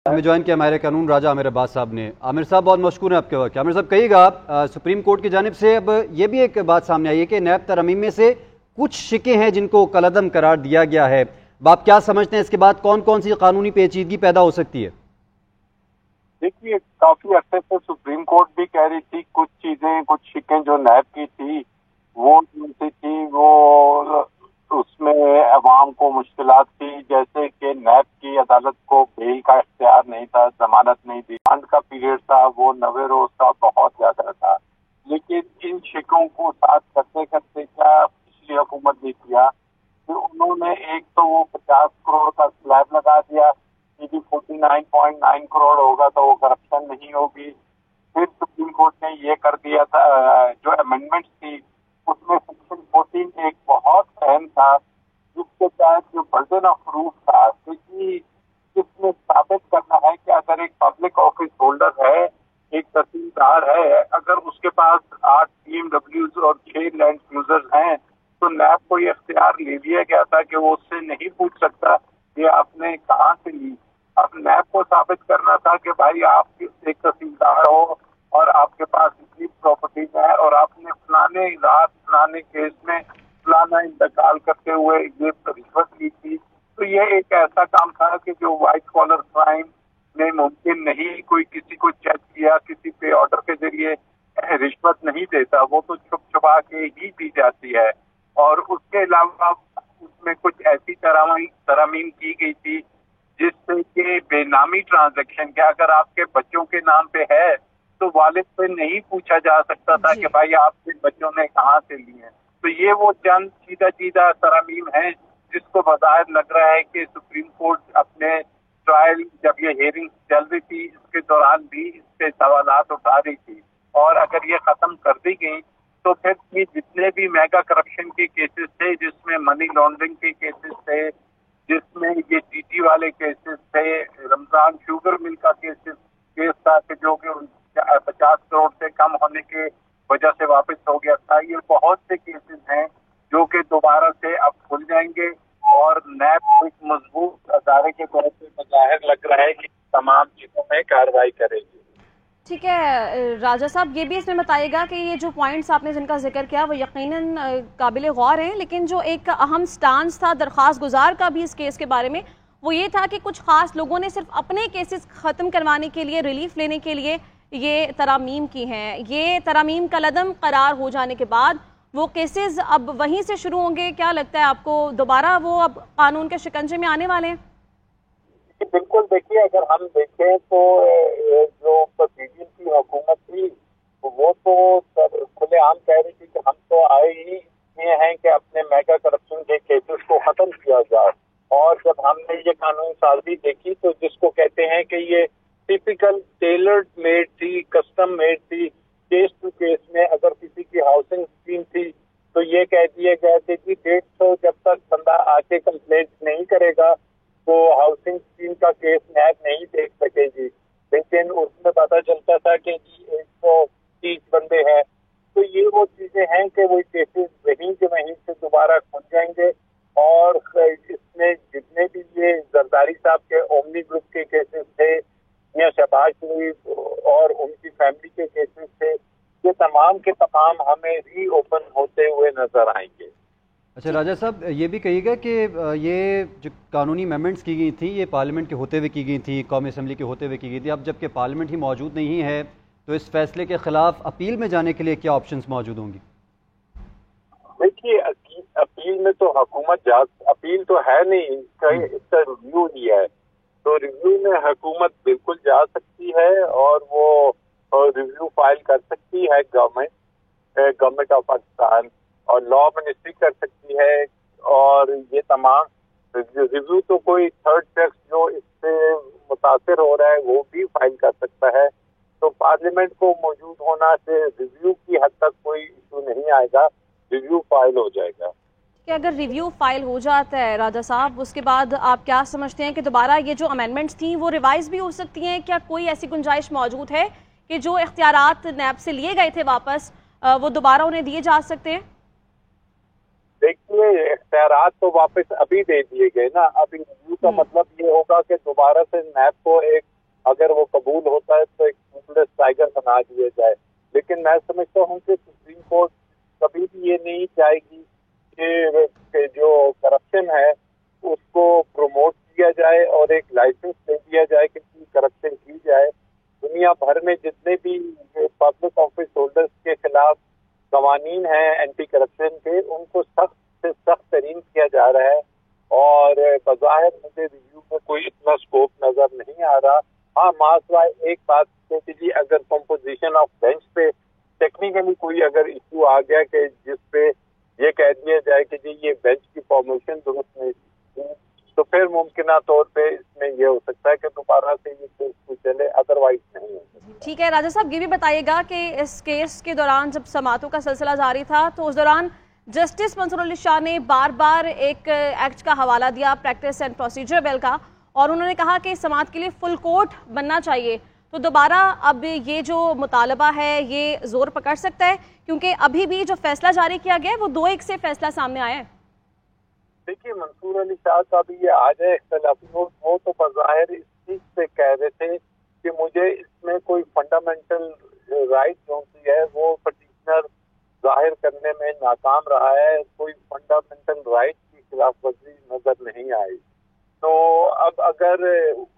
ہمیں جوائن کیا ماہر قانون راجہ عامر عباس صاحب نے۔ عامر صاحب بہت مشکور ہیں آپ کے وقت۔ عامر صاحب کہیے گا سپریم کورٹ کی جانب سے اب یہ بھی ایک بات سامنے آئی ہے کہ نیب ترامیم میں سے کچھ شکیں ہیں جن کو کالعدم قرار دیا گیا ہے، اب آپ کیا سمجھتے ہیں اس کے بعد کون کون سی قانونی پیچیدگی پیدا ہو سکتی ہے؟ دیکھیے کافی عرصے سے سپریم کورٹ بھی کہہ رہی تھی کچھ چیزیں، کچھ شکیں جو نیب کی تھی وہ تھی، وہ اس میں عوام کو مشکلات تھی، جیسے کہ نیب کی عدالت کو بیل کا اختیار نہیں تھا، ضمانت نہیں تھی، فنڈ کا پیریڈ تھا وہ 90 روز کا بہت زیادہ تھا۔ لیکن ان شکوں کو ساتھ کرتے کرتے کیا پچھلی حکومت نے کیا کہ انہوں نے ایک تو وہ 50 کروڑ کا سلیب لگا دیا کہ 49.9 کروڑ ہوگا تو وہ کرپشن نہیں ہوگی۔ پھر سپریم کورٹ نے یہ کر دیا تھا، جو امینڈمنٹس تھی اس میں سیکشن 14 ایک بہت اہم تھا جس کے تحت جو برڈن آف پروف تھا کہ اس میں ثابت کرنا ہے کہ اگر ایک پبلک آفس ہولڈر ہے، ایک تحصیلدار ہے، اگر اس کے پاس 8 PMWs اور 6 لینڈ کروزرز ہیں تو نیب کو یہ اختیار لے لیا گیا تھا کہ وہ اس سے نہیں پوچھ سکتا کہ آپ نے کہاں سے لی۔ اب نیب کو ثابت کرنا تھا کہ بھائی آپ ایک تحصیلدار ہو اور آپ کے پاس اتنی پراپرٹیز ہے اور آپ نے فلانے رات فلانے کیس میں فلانا انتقال کرتے ہوئے یہ رشوت لی تھی۔ تو یہ ایک ایسا کام تھا کہ جو وائٹ کالر کرائم میں ممکن نہیں، کوئی کسی کو چیک کیا کسی پہ آرڈر کے ذریعے رشوت نہیں دیتا، وہ تو چھپ چھپا کے ہی دی جاتی ہے۔ اور اس کے علاوہ اس میں کچھ ایسی ترامیم کی گئی تھی جس سے کہ بے نامی ٹرانزیکشن کے اگر آپ کے بچوں کے نام پہ ہے تو والد سے نہیں پوچھا جا سکتا تھا کہ بھائی آپ کے بچوں نے کہاں سے لی ہیں۔ تو یہ وہ چند سیدھا ترامیم ہیں جس کو بظاہر لگ رہا ہے کہ سپریم کورٹ اپنے ٹرائل جب یہ ہیئرنگ چل رہی تھی اس کے دوران بھی اس پہ سوالات اٹھا رہی تھی، اور اگر یہ ختم کر دی گئی تو پھر یہ جتنے بھی میگا کرپشن کے کیسز تھے، جس میں منی لانڈرنگ کے کیسز تھے، جس میں یہ ٹی ٹی والے کیسز تھے، رمضان شوگر مل کا کیس تھا کہ جو کہ 50 کروڑ سے کم ہونے کے وجہ سے واپس ہو گیا تھا، یہ بہت سے کیسز ہیں جو کہ دوبارہ سے اب کھل جائیں گے اور نیب ایک مضبوط ادارے کے طور پہ بظاہر لگ رہا ہے کہ تمام چیزوں میں کارروائی کرے گی۔ ٹھیک ہے راجہ صاحب، یہ بھی اس میں بتائیے گا کہ یہ جو پوائنٹس آپ نے جن کا ذکر کیا وہ یقیناً قابل غور ہیں، لیکن جو ایک اہم سٹانس تھا درخواست گزار کا بھی اس کیس کے بارے میں وہ یہ تھا کہ کچھ خاص لوگوں نے صرف اپنے کیسز ختم کروانے کے لیے، ریلیف لینے کے لیے یہ ترامیم کی ہیں۔ یہ ترامیم کالعدم قرار ہو جانے کے بعد وہ کیسز اب وہیں سے شروع ہوں گے؟ کیا لگتا ہے آپ کو دوبارہ وہ اب قانون کے شکنجے میں آنے والے ہیں؟ بالکل، دیکھیے اگر ہم دیکھیں تو جو پی ڈی ایم کی حکومت تھی وہ تو کھلے عام کہہ رہی تھی کہ ہم تو آئے ہی یہ ہیں کہ اپنے میگا کرپشن کے کیسز کو ختم کیا جائے، اور جب ہم نے یہ قانون سازی دیکھی تو جس کو کہتے ہیں کہ یہ ٹیپیکل ٹیلرڈ میڈ تھی، کسٹم میڈ تھی، کیس ٹو کیس میں اگر کسی کی ہاؤسنگ اسکیم تھی تو یہ کہہ دیا گیا کہ 150 جب تک بندہ آ کے کمپلینٹ نہیں کرے گا تو ہاؤسنگ اسکیم کا کیس نیب نہیں دیکھ سکے گی، لیکن اس میں پتہ چلتا تھا کہ 130 بندے ہیں۔ تو یہ وہ چیزیں ہیں کہ وہ کیسز وہیں کے وہیں سے دوبارہ کھل جائیں گے، اور اس میں جتنے بھی یہ زرداری صاحب کے اومنی گروپ کے کیسز تھے یا شہباز شریف اور ان کی فیملی کے کیسز تھے، یہ تمام کے تمام ہمیں ری اوپن ہوتے ہوئے نظر آئیں گے۔ اچھا راجہ صاحب، یہ بھی کہیے گا کہ یہ جو قانونی امینڈمنٹس کی گئی تھی یہ پارلیمنٹ کے ہوتے ہوئے کی گئی تھی، قومی اسمبلی کے ہوتے ہوئے کی گئی تھی، اب جب کہ پارلیمنٹ ہی موجود نہیں ہے تو اس فیصلے کے خلاف اپیل میں جانے کے لیے کیا آپشنز موجود ہوں گی؟ دیکھیے اپیل میں تو حکومت اپیل تو ہے نہیں، اس کا ریویو ہی ہے، تو ریویو میں حکومت بالکل جا سکتی ہے اور وہ ریویو فائل کر سکتی ہے گورنمنٹ آف پاکستان، اور لا منسٹری کر سکتی ہے، اور یہ تمام ریویو تو کوئی تھرڈ شخص جو اس سے متاثر ہو رہا ہے وہ بھی فائل کر سکتا ہے۔ تو پارلیمنٹ کو موجود ہونا سے ریویو کی حد تک کوئی ایشو نہیں آئے گا، ریویو فائل ہو جائے گا۔ کہ اگر ریویو فائل ہو جاتا ہے راجہ صاحب، اس کے بعد آپ کیا سمجھتے ہیں کہ دوبارہ یہ جو امینڈمنٹس تھیں وہ ریوائز بھی ہو سکتی ہیں؟ کیا کوئی ایسی گنجائش موجود ہے کہ جو اختیارات نیب سے لیے گئے تھے واپس وہ دوبارہ انہیں دیے جا سکتے ہیں؟ دیکھیے اختیارات تو واپس ابھی دے دیے گئے نا، ابھی ریویو کا مطلب یہ ہوگا کہ دوبارہ سے نیب کو ایک اگر وہ قبول ہوتا ہے تو ایک ٹوٹلیس ٹائگر بنا دیا جائے. لیکن میں سمجھتا ہوں کہ سپریم کورٹ کبھی بھی یہ نہیں چاہے گی کہ جو کرپشن ہے اس کو پروموٹ کیا جائے اور ایک لائسنس دے دیا جائے کہ کرپشن کی جائے. دنیا بھر میں جتنے بھی پبلک آفس ہولڈرز کے خلاف قوانین ہیں اینٹی کرپشن کے, ان کو سخت سے سخت ترین کیا جا رہا ہے, اور بظاہر مجھے ریویو میں کوئی اتنا اسکوپ نظر نہیں آ رہا. ہاں ماسوائے ایک بات کہ جی اگر کمپوزیشن آف بینچ پہ ٹیکنیکلی کوئی اگر ایشو آ گیا کہ جس پہ یہ کہہ دیا جائے کہ جی یہ بینچ کی فارمیشن درست نہیں تھی, تو پھر ممکنہ طور پہ اس میں یہ ہو سکتا ہے کہ دوبارہ سے یہ کیس چلے, ادروائز نہیں. ٹھیک ہے راجہ صاحب, یہ بھی بتائیے گا کہ اس کیس کے دوران جب سماعتوں کا سلسلہ جاری تھا تو اس دوران جسٹس منصور علی شاہ نے بار بار ایک ایکٹ کا حوالہ دیا, پریکٹس اینڈ پروسیجر بل کا, اور انہوں نے کہا کہ سماعت کے لیے فل کورٹ بننا چاہیے. تو دوبارہ اب یہ جو مطالبہ ہے یہ زور پکڑ سکتا ہے, کیونکہ ابھی بھی جو فیصلہ جاری کیا گیا ہے وہ 2-1 سے فیصلہ سامنے آیا ہے. دیکھیے منصور علی شاہ کا بھی یہ آ جائے اختلافی نوٹ, وہ تو بظاہر اس چیز سے کہہ رہے تھے کہ مجھے اس میں کوئی فنڈامنٹل رائٹ جو ہے وہ پٹیشنر ظاہر کرنے میں ناکام رہا ہے, کوئی فنڈامنٹل رائٹ کی خلاف ورزی نظر نہیں آئی. تو اب اگر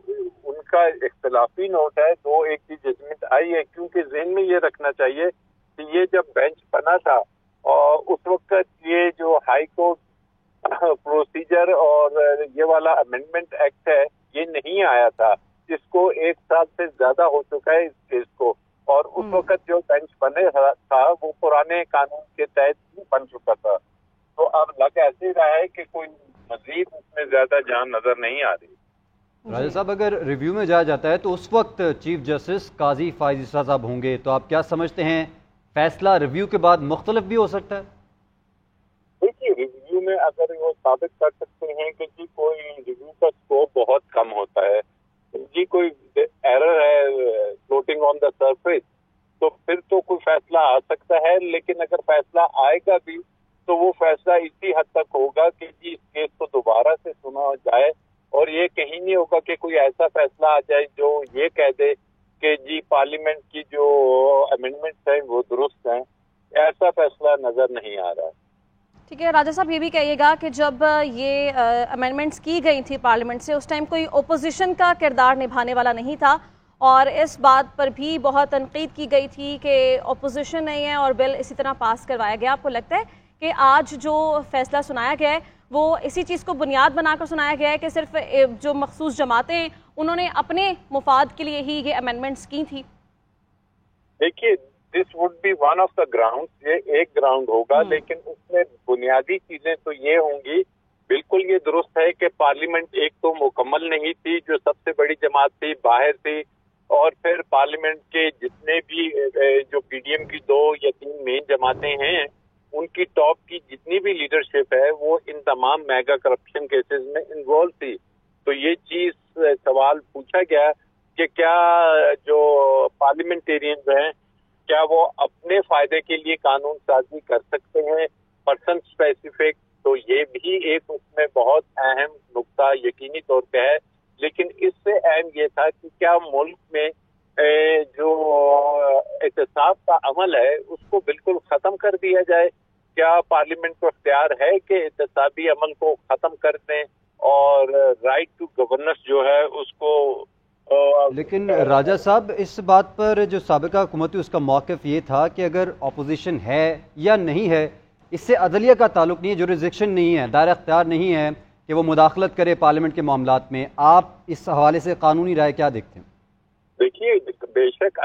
ان کا اختلافی نوٹ ہے 2-1 کی ججمنٹ آئی ہے, کیونکہ ذہن میں یہ رکھنا چاہیے کہ یہ جب بینچ بنا تھا اور اس وقت یہ جو ہائی کورٹ پروسیجر اور یہ والا امینڈمنٹ ایکٹ ہے یہ نہیں آیا تھا. اس کو 1 سال سے زیادہ ہو چکا ہے اس کیس کو, اور اس وقت جو بینچ بنے تھا وہ پرانے قانون کے تحت بن چکا تھا. تو اب لگ ایسے رہا ہے کہ کوئی مزید اس میں زیادہ جان نظر نہیں آ رہی. راجہ صاحب اگر ریویو میں جایا جاتا ہے تو اس وقت چیف جسٹس قاضی فائز عیسیٰ صاحب ہوں گے, تو آپ کیا سمجھتے ہیں فیصلہ ریویو کے بعد مختلف بھی ہو سکتا ہے؟ دیکھیے ریویو میں اگر وہ ثابت کر سکتے ہیں کہ جی کوئی ریویو کا اسکوپ بہت کم ہوتا ہے, جی کوئی ایرر ہے فلوٹنگ آن دا سرفیس, تو پھر تو کوئی فیصلہ آ سکتا ہے. لیکن اگر فیصلہ آئے گا بھی تو وہ فیصلہ اسی حد تک ہوگا کہ جی اس کیس کو دوبارہ سے سنا جائے, اور یہ کہیں نہیں ہوگا کہ کوئی ایسا فیصلہ آ جائے جو یہ کہہ دے کہ جی پارلیمنٹ کی جو امینڈمنٹس ہیں وہ درست ہیں. ایسا فیصلہ نظر نہیں آ رہا. ٹھیک ہے راجہ صاحب, یہ بھی کہیے گا کہ جب یہ امینڈمنٹس کی گئی تھی پارلیمنٹ سے, اس ٹائم کوئی اپوزیشن کا کردار نبھانے والا نہیں تھا, اور اس بات پر بھی بہت تنقید کی گئی تھی کہ اپوزیشن نہیں ہے اور بل اسی طرح پاس کروایا گیا. آپ کو لگتا ہے کہ آج جو فیصلہ سنایا گیا ہے وہ اسی چیز کو بنیاد بنا کر سنایا گیا ہے کہ صرف جو مخصوص جماعتیں انہوں نے اپنے مفاد کے لیے ہی یہ امینڈمنٹس کی تھی؟ دیکھیے this would be one of the ground, یہ ایک گراؤنڈ ہوگا, لیکن اس میں بنیادی چیزیں تو یہ ہوں گی. بالکل یہ درست ہے کہ پارلیمنٹ ایک تو مکمل نہیں تھی, جو سب سے بڑی جماعت تھی باہر تھی, اور پھر پارلیمنٹ کے جتنے بھی جو پی ڈی ایم کی 2 یا 3 مین جماعتیں ہیں ان کی ٹاپ کی جتنی بھی لیڈرشپ ہے وہ ان تمام میگا کرپشن کیسز میں انوالو تھی. تو یہ چیز سوال پوچھا گیا کہ کیا جو پارلیمنٹیرینز ہیں کیا وہ اپنے فائدے کے لیے قانون سازی کر سکتے ہیں پرسن اسپیسیفک. تو یہ بھی ایک اس میں بہت اہم نقطہ یقینی طور پہ ہے. لیکن اس سے اہم یہ تھا کہ کیا ملک میں جو احتساب کا عمل ہے اس کو بالکل ختم کر دیا جائے. کیا پارلیمنٹ کو اختیار ہے کہ احتسابی عمل کو ختم کر دیں اور رائٹ ٹو گورننس جو ہے اس کو. لیکن راجہ صاحب اس بات پر جو سابقہ حکومت تھی اس کا موقف یہ تھا کہ اگر اپوزیشن ہے یا نہیں ہے اس سے عدلیہ کا تعلق نہیں ہے, جوریزڈکشن نہیں ہے, دائرہ اختیار نہیں ہے کہ وہ مداخلت کرے پارلیمنٹ کے معاملات میں. آپ اس حوالے سے قانونی رائے کیا دیکھتے ہیں؟ دیکھیے بے شک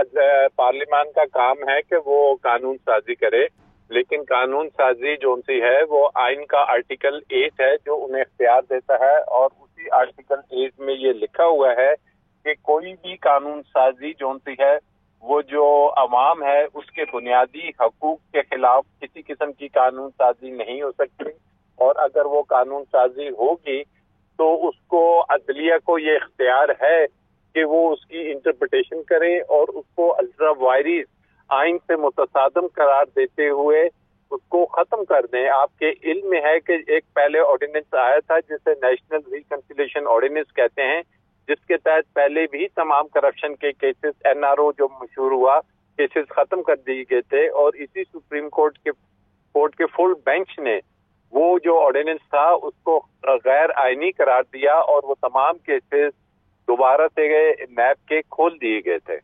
پارلیمان کا کام ہے کہ وہ قانون سازی کرے, لیکن قانون سازی جو سی ہے وہ آئین کا آرٹیکل 8 ہے جو انہیں اختیار دیتا ہے, اور اسی آرٹیکل 8 میں یہ لکھا ہوا ہے کہ کوئی بھی قانون سازی جو سی ہے وہ جو عوام ہے اس کے بنیادی حقوق کے خلاف کسی قسم کی قانون سازی نہیں ہو سکتی. اور اگر وہ قانون سازی ہوگی تو اس کو عدلیہ کو یہ اختیار ہے کہ وہ اس کی انٹرپریٹیشن کرے اور اس کو الٹرا وائرس آئین سے متصادم قرار دیتے ہوئے اس کو ختم کر دیں. آپ کے علم میں ہے کہ ایک پہلے آرڈیننس آیا تھا جسے نیشنل ریکنسیلیشن آرڈیننس کہتے ہیں, جس کے تحت پہلے بھی تمام کرپشن کے کیسز NRO جو مشہور ہوا کیسز ختم کر دیے گئے تھے، اور اسی سپریم کورٹ کے فل بینچ نے وہ جو آرڈیننس تھا اس کو غیر آئینی قرار دیا اور وہ تمام کیسز دوبارہ سے نیب کے کھول دیے گئے تھے۔